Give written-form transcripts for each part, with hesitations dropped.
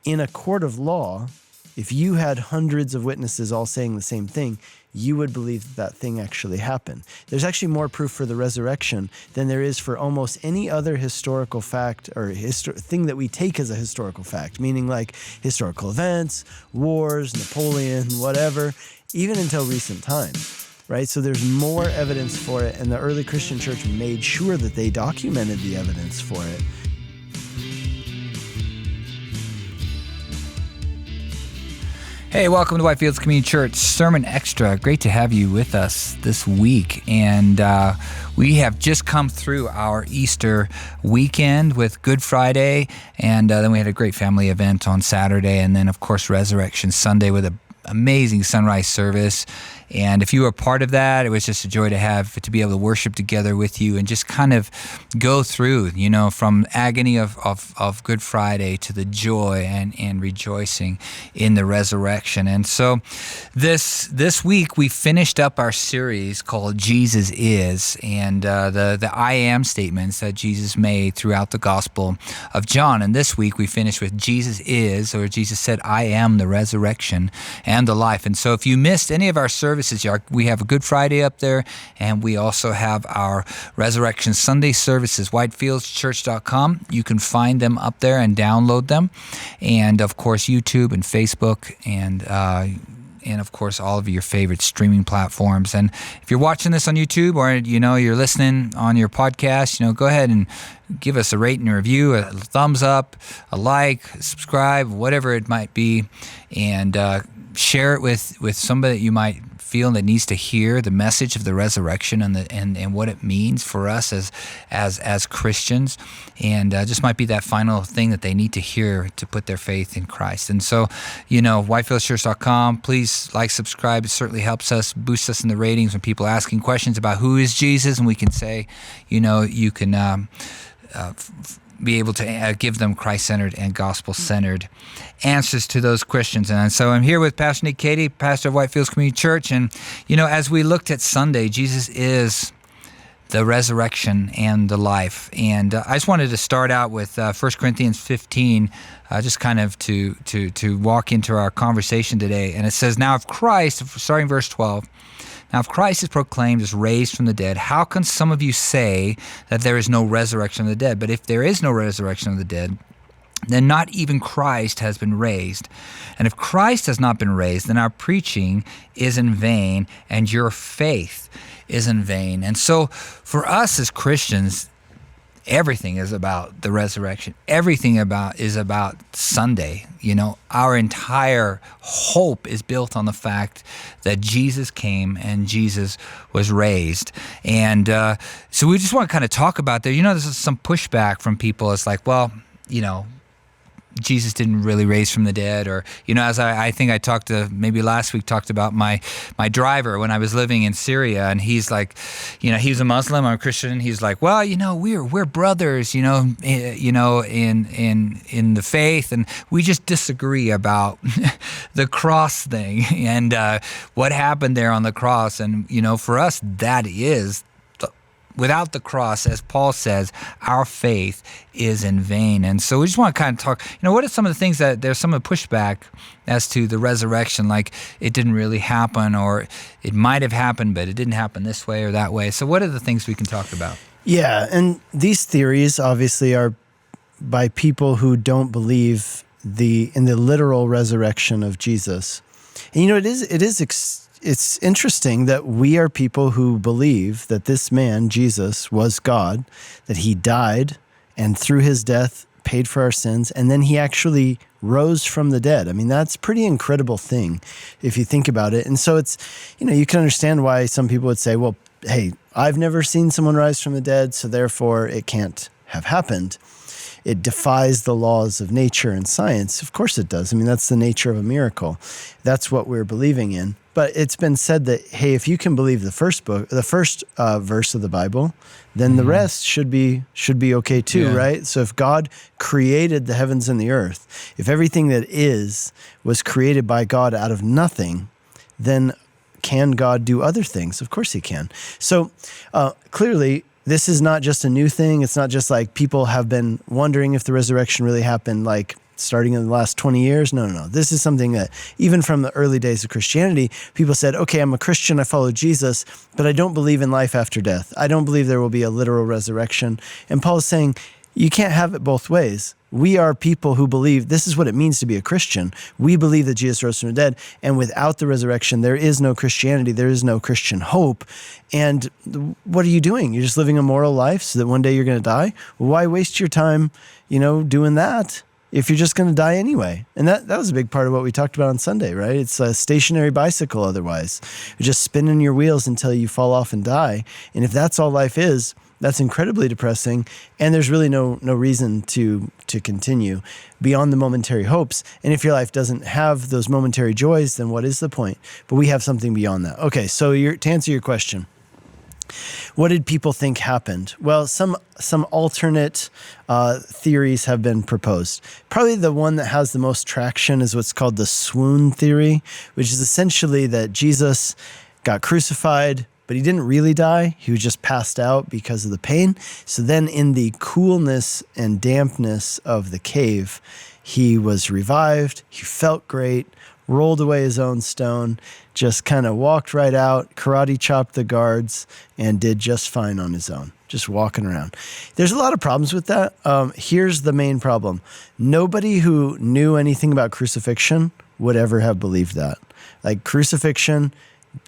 in a court of law, if you had hundreds of witnesses all saying the same thing, you would believe that thing actually happened. There's actually more proof for the resurrection than there is for almost any other historical fact or thing that we take as a historical fact, meaning like historical events, wars, Napoleon, whatever, even until recent times. Right? So there's more evidence for it, and the early Christian church made sure that they documented the evidence for it. Hey, welcome to Whitefields Community Church Sermon Extra. Great to have you with us this week. And we have just come through our Easter weekend with Good Friday, and then we had a great family event on Saturday, and then, of course, Resurrection Sunday with an amazing sunrise service. And if you were a part of that, it was just a joy to be able to worship together with you and just kind of go through, from agony of Good Friday to the joy and rejoicing in the resurrection. And so this week we finished up our series called Jesus Is, and the I am statements that Jesus made throughout the Gospel of John. And this week we finished with Jesus Is, or Jesus said, I am the resurrection and the life. And so if you missed any of our services, we have a Good Friday up there, and we also have our Resurrection Sunday services, whitefieldschurch.com. You can find them up there and download them. And, of course, YouTube and Facebook and of course, all of your favorite streaming platforms. And if you're watching this on YouTube or, you're listening on your podcast, go ahead and give us a rate and a review, a thumbs up, a like, subscribe, whatever it might be, and share it with somebody that you might feel that needs to hear the message of the resurrection and what it means for us as Christians, and just might be that final thing that they need to hear to put their faith in Christ. And so, whitefieldschurch.com, please like, subscribe. It certainly helps us, boost us in the ratings when people are asking questions about who is Jesus, and we can say, you can be able to give them Christ-centered and gospel-centered answers to those questions. And so I'm here with Pastor Nick Cady, pastor of Whitefields Community Church. And, as we looked at Sunday, Jesus is the resurrection and the life. And I just wanted to start out with 1 Corinthians 15, just kind of to walk into our conversation today. And it says, now if Christ, starting verse 12, now, if Christ is proclaimed as raised from the dead, how can some of you say that there is no resurrection of the dead? But if there is no resurrection of the dead, then not even Christ has been raised. And if Christ has not been raised, then our preaching is in vain, and your faith is in vain. And so for us as Christians, everything is about the resurrection. Everything is about Sunday. Our entire hope is built on the fact that Jesus came and Jesus was raised. And so we just want to kind of talk about that. There's some pushback from people. It's like, well, Jesus didn't really raise from the dead, or, as I think I talked about my driver when I was living in Syria, and he's like, he's a Muslim, I'm a Christian. He's like, well, we're brothers, in the faith, and we just disagree about the cross thing and what happened there on the cross. And, for us, that is without the cross, as Paul says, our faith is in vain. And so we just want to kind of talk, what are some of the things that there's some of the pushback as to the resurrection, like it didn't really happen, or it might have happened, but it didn't happen this way or that way. So what are the things we can talk about? Yeah, and these theories obviously are by people who don't believe in the literal resurrection of Jesus. And it's interesting that we are people who believe that this man, Jesus, was God, that he died, and through his death paid for our sins, and then he actually rose from the dead. I mean, that's a pretty incredible thing if you think about it. And so it's, you can understand why some people would say, well, hey, I've never seen someone rise from the dead, so therefore it can't have happened. It defies the laws of nature and science. Of course it does. I mean, that's the nature of a miracle. That's what we're believing in. But it's been said that, hey, if you can believe the first verse of the Bible, then the rest should be okay too, right? So if God created the heavens and the earth, if everything that was created by God out of nothing, then can God do other things? Of course he can. So clearly, this is not just a new thing. It's not just like people have been wondering if the resurrection really happened like starting in the last 20 years. No. This is something that even from the early days of Christianity, people said, okay, I'm a Christian, I follow Jesus, but I don't believe in life after death. I don't believe there will be a literal resurrection. And Paul is saying, you can't have it both ways. We are people who believe this is what it means to be a Christian. We believe that Jesus rose from the dead, and without the resurrection, there is no Christianity. There is no Christian hope. And what are you doing? You're just living a moral life so that one day you're going to die? Well, why waste your time, doing that if you're just going to die anyway? And that was a big part of what we talked about on Sunday, right? It's a stationary bicycle otherwise. You're just spinning your wheels until you fall off and die. And if that's all life is, that's incredibly depressing, and there's really no reason to continue beyond the momentary hopes. And if your life doesn't have those momentary joys, then what is the point? But we have something beyond that. Okay, so to answer your question, what did people think happened? Well, some alternate theories have been proposed. Probably the one that has the most traction is what's called the swoon theory, which is essentially that Jesus got crucified, but he didn't really die. He was just passed out because of the pain. So then in the coolness and dampness of the cave, he was revived. He felt great, rolled away his own stone, just kind of walked right out, karate chopped the guards, and did just fine on his own, just walking around. There's a lot of problems with that. Here's the main problem. Nobody who knew anything about crucifixion would ever have believed that. Like crucifixion,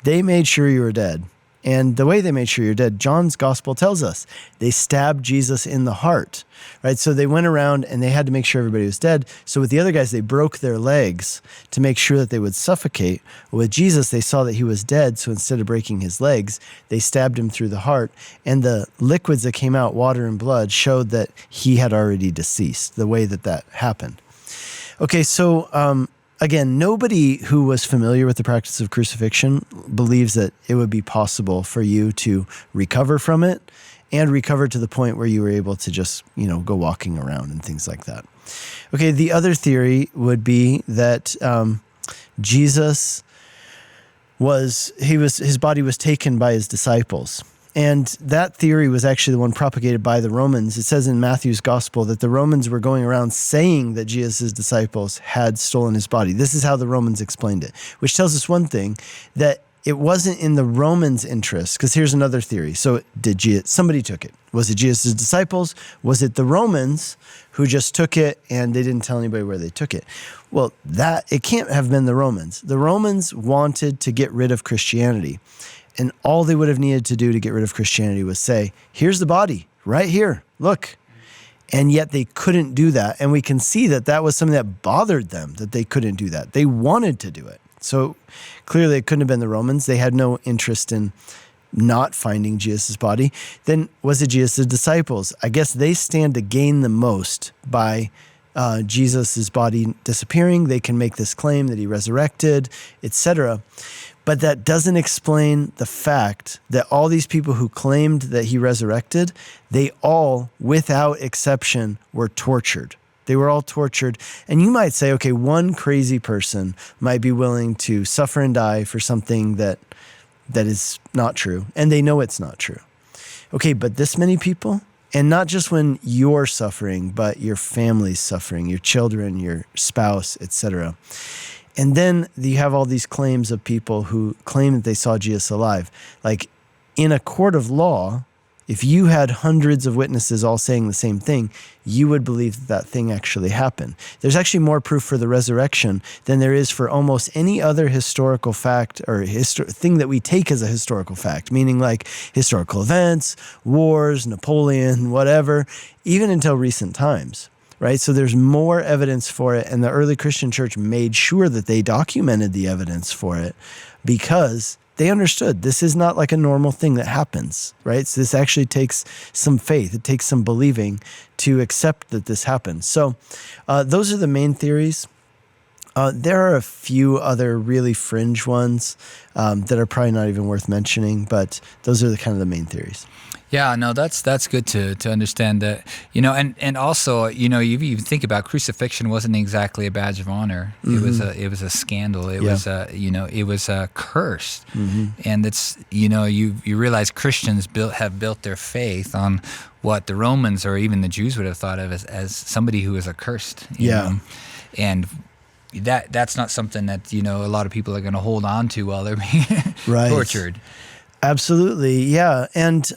they made sure you were dead. And the way they made sure you're dead, John's gospel tells us, they stabbed Jesus in the heart, right? So they went around and they had to make sure everybody was dead. So with the other guys, they broke their legs to make sure that they would suffocate. With Jesus, they saw that he was dead. So instead of breaking his legs, they stabbed him through the heart. And the liquids that came out, water and blood, showed that he had already deceased, the way that happened. Okay, so again, nobody who was familiar with the practice of crucifixion believes that it would be possible for you to recover from it and recover to the point where you were able to just, go walking around and things like that. Okay, the other theory would be that Jesus his body was taken by his disciples. And that theory was actually the one propagated by the Romans. It says in Matthew's gospel that the Romans were going around saying that Jesus' disciples had stolen his body. This is how the Romans explained it, which tells us one thing, that it wasn't in the Romans' interest. Because here's another theory. So somebody took it. Was it Jesus' disciples? Was it the Romans who just took it and they didn't tell anybody where they took it? Well, it can't have been the Romans. The Romans wanted to get rid of Christianity. And all they would have needed to do to get rid of Christianity was say, here's the body right here, look. And yet they couldn't do that. And we can see that was something that bothered them, that they couldn't do that. They wanted to do it. So clearly it couldn't have been the Romans. They had no interest in not finding Jesus' body. Then was it Jesus' disciples? I guess they stand to gain the most by Jesus' body disappearing. They can make this claim that he resurrected, etc. But that doesn't explain the fact that all these people who claimed that he resurrected, they all, without exception, were tortured. They were all tortured. And you might say, okay, one crazy person might be willing to suffer and die for something that is not true. And they know it's not true. Okay, but this many people, and not just when you're suffering, but your family's suffering, your children, your spouse, etc. And then you have all these claims of people who claim that they saw Jesus alive. Like in a court of law, if you had hundreds of witnesses all saying the same thing, you would believe that thing actually happened. There's actually more proof for the resurrection than there is for almost any other historical fact or thing that we take as a historical fact, meaning like historical events, wars, Napoleon, whatever, even until recent times. Right? So there's more evidence for it, and the early Christian church made sure that they documented the evidence for it because they understood this is not like a normal thing that happens, right? So this actually takes some faith. It takes some believing to accept that this happens. So those are the main theories. There are a few other really fringe ones that are probably not even worth mentioning, but those are the kind of the main theories. Yeah, no, that's good to understand that, and also, you even think about crucifixion wasn't exactly a badge of honor. Mm-hmm. It was a scandal. It Yeah. was it was cursed, Mm-hmm. and it's you realize Christians have built their faith on what the Romans or even the Jews would have thought of as somebody who is accursed. You Yeah. know? And that's not something that a lot of people are going to hold on to while they're being Right. tortured. Absolutely, yeah. And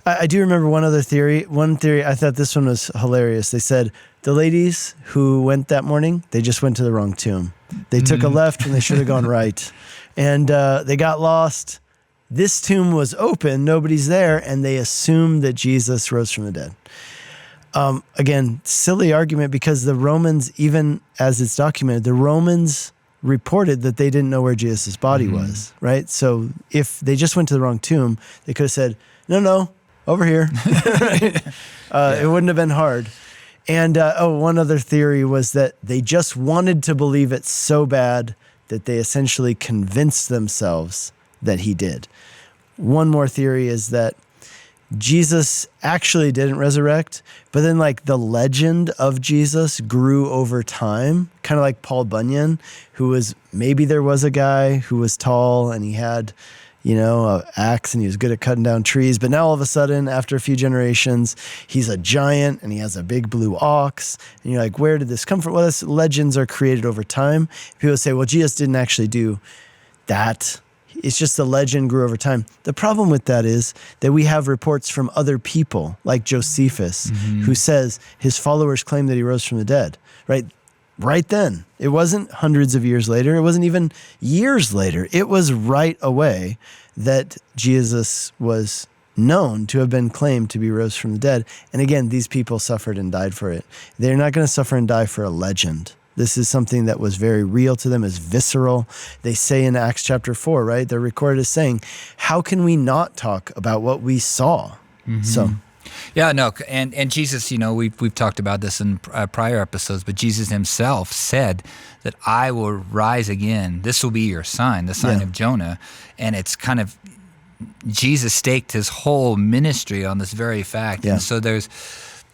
I do remember one theory, I thought this one was hilarious. They said the ladies who went that morning, they just went to the wrong tomb. They took a left when they should have gone right. And they got lost. This tomb was open, nobody's there, and they assumed that Jesus rose from the dead. Again, silly argument, because the Romans, even as it's documented, the Romans reported that they didn't know where Jesus' body was, right? So if they just went to the wrong tomb, they could have said, no, over here. It wouldn't have been hard. And one other theory was that they just wanted to believe it so bad that they essentially convinced themselves that he did. One more theory is that Jesus actually didn't resurrect, but then the legend of Jesus grew over time, kind of like Paul Bunyan, maybe there was a guy who was tall and he had, an axe and he was good at cutting down trees. But now all of a sudden, after a few generations, he's a giant and he has a big blue ox. And you're like, where did this come from? Well, legends are created over time. People say, well, Jesus didn't actually do that. It's just the legend grew over time. The problem with that is that we have reports from other people, like Josephus, who says his followers claim that he rose from the dead, right? Right then. It wasn't hundreds of years later. It wasn't even years later. It was right away that Jesus was known to have been claimed to be rose from the dead. And again, these people suffered and died for it. They're not going to suffer and die for a legend. This is something that was very real to them, is visceral. They say in Acts chapter 4, right? They're recorded as saying, how can we not talk about what we saw? So, yeah, no, and Jesus, we've talked about this in prior episodes, but Jesus himself said that I will rise again. This will be your sign, the sign of Jonah. And it's kind of, Jesus staked his whole ministry on this very fact. Yeah. And so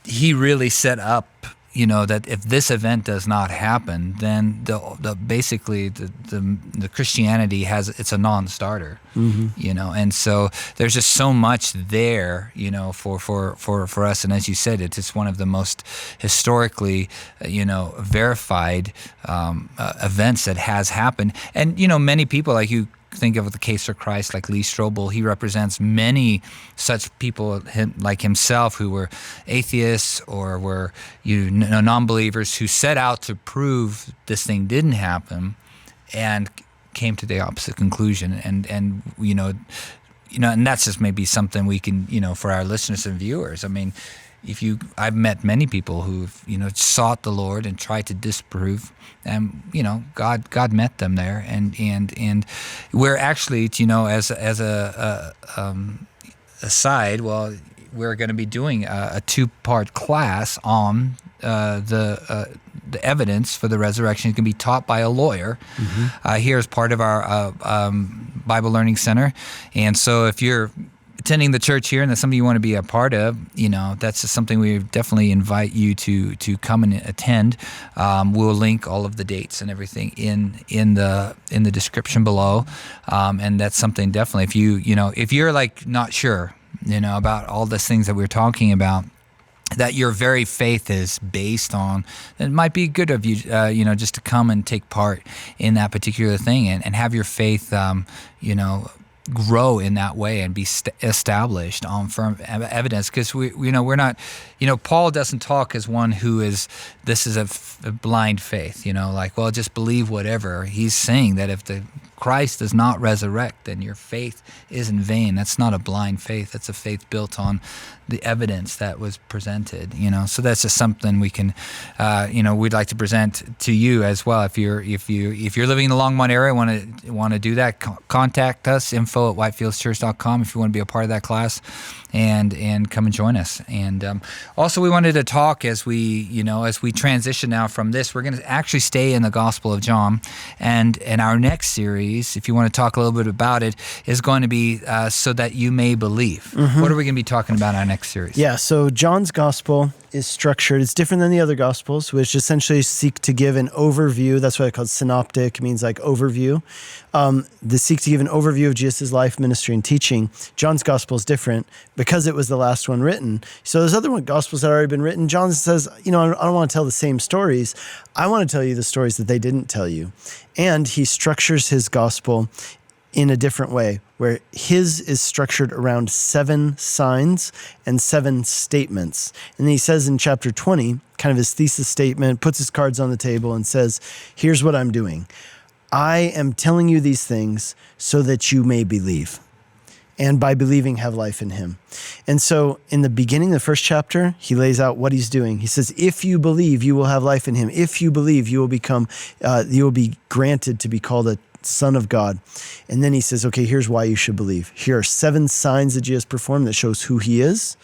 he really set up, that if this event does not happen, then basically the Christianity it's a non-starter, and so there's just so much there, for us. And as you said, it's one of the most historically, verified events that has happened. And many people, like you think of the case for Christ, like Lee Strobel, he represents many such people like himself who were atheists or were non-believers who set out to prove this thing didn't happen and came to the opposite conclusion. And and that's just maybe something we can, for our listeners and viewers. I mean, I've met many people who've sought the Lord and tried to disprove, and God met them there, and we're actually as a aside, well, we're going to be doing a 2-part class on the evidence for the resurrection. It's going to be taught by a lawyer here as part of our Bible Learning Center, and so if you're attending the church here and that's something you want to be a part of, that's just something we definitely invite you to come and attend. We'll link all of the dates and everything in the description below, and that's something definitely if you're not sure about all these things that we're talking about, that your very faith is based on, it might be good of you, just to come and take part in that particular thing and have your faith, grow in that way and be established on firm evidence. Because we're not, Paul doesn't talk as one who this is a blind faith, just believe whatever. He's saying that if the Christ does not resurrect, then your faith is in vain. That's not a blind faith. That's a faith built on the evidence that was presented. So that's just something we can, we'd like to present to you as well. If you're living in the Longmont area, want to do that, contact us, info@whitefieldschurch.com if you want to be a part of that class, and come and join us. And also, we wanted to talk as we transition now from this. We're going to actually stay in the Gospel of John, and our next series, if you want to talk a little bit about it, is going to be so that you may believe. What are we going to be talking about in our next series? Yeah, so John's Gospel is structured. It's different than the other Gospels, which essentially seek to give an overview. That's why it's called synoptic. It means like overview. They seek to give an overview of Jesus' life, ministry, and teaching. John's Gospel is different because it was the last one written. So there's other Gospels that have already been written. John says, I don't want to tell the same stories. I want to tell you the stories that they didn't tell you. And he structures his Gospel in a different way, where his is structured around 7 signs and 7 statements. And he says in chapter 20, kind of his thesis statement, puts his cards on the table and says, here's what I'm doing. I am telling you these things so that you may believe, and by believing have life in him. And so in the beginning, the first chapter, he lays out what he's doing. He says, if you believe, you will have life in him. If you believe, you will be granted to be called a Son of God. And then he says, okay, here's why you should believe. Here are 7 signs that Jesus performed that shows who he is.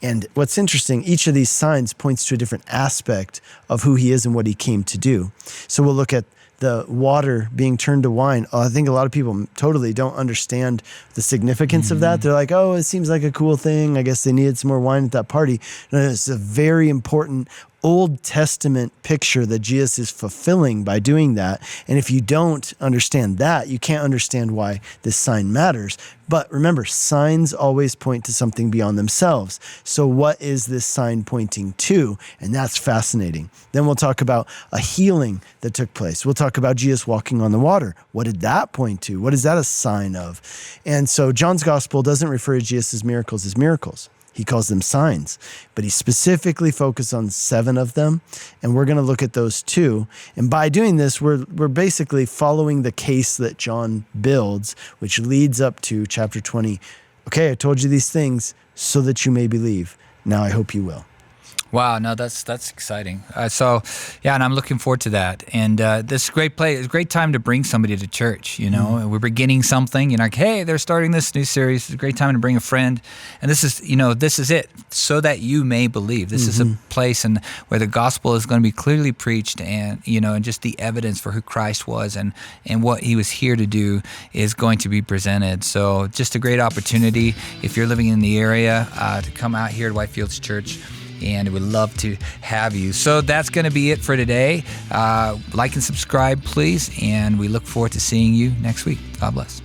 And what's interesting, each of these signs points to a different aspect of who he is and what he came to do. So we'll look at the water being turned to wine. I think a lot of people totally don't understand the significance of that. They're like, oh, it seems like a cool thing. I guess they needed some more wine at that party. No, it's a very important Old Testament picture that Jesus is fulfilling by doing that. And if you don't understand that, you can't understand why this sign matters. But remember, signs always point to something beyond themselves. So what is this sign pointing to? And that's fascinating. Then we'll talk about a healing that took place. We'll talk about Jesus walking on the water. What did that point to? What is that a sign of? And so John's Gospel doesn't refer to Jesus' miracles as miracles. He calls them signs, but he specifically focused on 7 of them, and we're going to look at those 2. And by doing this, we're basically following the case that John builds, which leads up to chapter 20. Okay, I told you these things so that you may believe. Now I hope you will. Wow, no, that's exciting. And I'm looking forward to that. And this is a great place. It's a great time to bring somebody to church. We're beginning something. You're like, hey, they're starting this new series. It's a great time to bring a friend. And this is it, so that you may believe. This is a place where the gospel is going to be clearly preached, and and just the evidence for who Christ was and what he was here to do is going to be presented. So just a great opportunity if you're living in the area to come out here at Whitefields Church. And we'd love to have you. So that's going to be it for today. Like and subscribe, please. And we look forward to seeing you next week. God bless.